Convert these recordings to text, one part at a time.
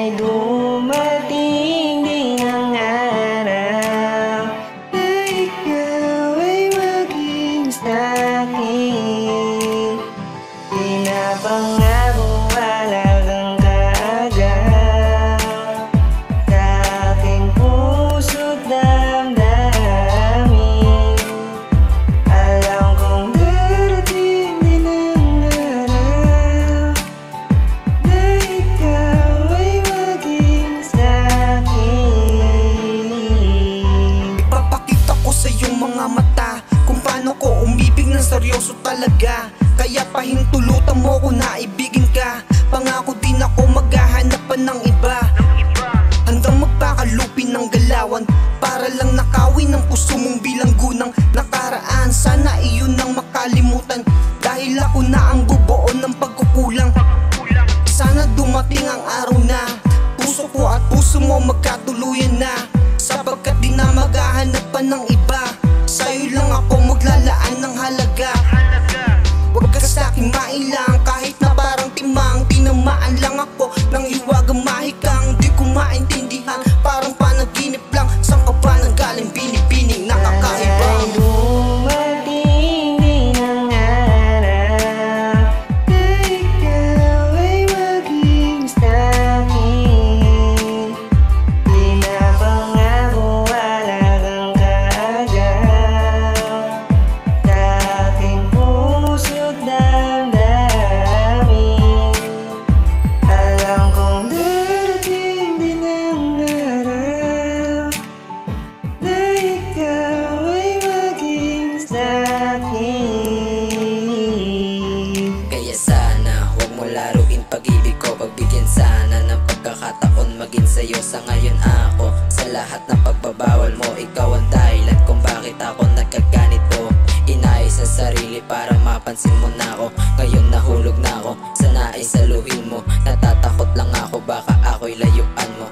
ay dumating din ang araw na ikaw ay maging sa'kin. Pinapangako halagang kaagad sa aking puso't damdamin. Alam kong darating din ang araw na ikaw ay maging sa'kin. Ipapakita ko sa iyong mga mata kung paano ko umibig ng seryoso talaga. Kaya pahintulutan mo ko na ibigin ka. Pangako din ako maghahanap pa ng iba, hanggang magpakalupin ng galawan, para lang nakawin ang puso mong bilanggunang nakaraan. Sana iyon ang makalimutan, dahil ako na ang bubuo ng pagkukulang. Sana dumating ang araw na puso ko at puso mo magkatuluyan na, sapagkat di na maghahanap pa ng iba. Sa'yo lang ako maglalaan ng halaga. Huwag ka sa'king mailang, kahit na parang timang. Tinamaan lang ako ng hiwagang mahikang. Di ko maintindihan, parang panaginip lang. Saan ka ba nanggaling binibining nakakaibang? Ay dumating din ang araw na ikaw ay maging sa'kin. Pinapangako halagang kaagad sa aking puso't damdamin. Alam kong darating din ang araw na ikaw ay maging sa'kin. Kaya sana huwag mo laruin pag-ibig ko. Pagbigyan sana ng pagkakataon maging sa'yo. Sa ngayon ako, sa lahat ng pagbabawal mo, ikaw ang dahilan kung bakit ako nagkaganito. Inayos ang sarili para mapansin mo na ako. Ngayon nahulog na ako sa naisaluhin mo. Natatakot lang ako baka ako'y layuan mo.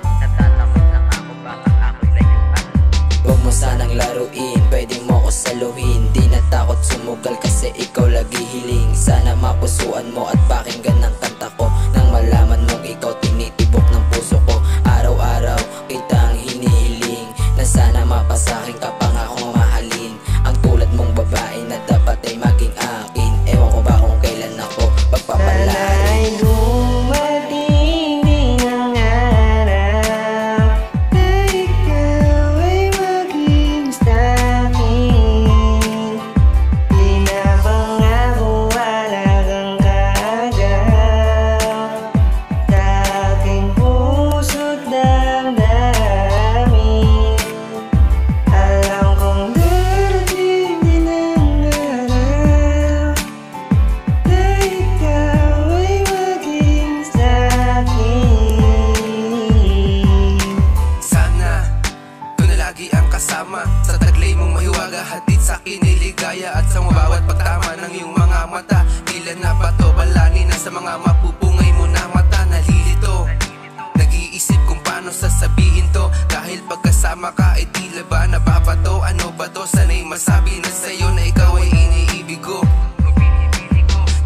Huwag mo sanang laruin, pwede mo ko saluhin. Di natakot sumugal kasi ikaw lagi hiling. Sana mapusuan mo at pakinggan ng kanta ko, nang malaman mong ikaw tinitibok ng puso ko. Araw-araw kitang hinihiling, na sana mapasakin ka pa nga akong mahalin. Ang tulad mong babae na dapat ay maging akin. Ewan ko ba kung kailan ako pagpapalain. Ay dumating din ang araw na ikaw ay maging sa'kin. Pinapangako halagang kaagad sa aking puso't damdamin. Alam kong darating din ang araw na ikaw ay maging sa'kin. Sana ito na lagi ang kasama sa taglay mong mahiwaga. Hatid sa'kin ay ligaya at sa bawat pagtama ng iyong mga mata. Ilan na ba to balani na sa mga mapupungay mo na mata. Nalilito, nag-iisip kung paano sasabihin to, dahil pagkasama ka ay tila ba nababato. Ano ba to? Sana'y masabi na sa'yo na ikaw ay iniibig ko.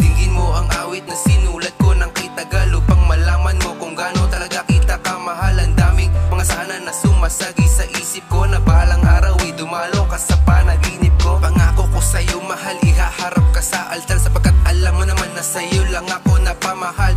Tingin mo ang awit na sinulat ko ng kitagal, upang malaman mo kung gaano talaga kita kamahal. Ang daming mga sana na sumasagi sa isip ko, na balang araw ay dumalo ka sa panaginip ko. Pangako ko sa'yo mahal, ihaharap ka sa altar, sapagkat alam mo naman na sa'yo lang ako napamahal.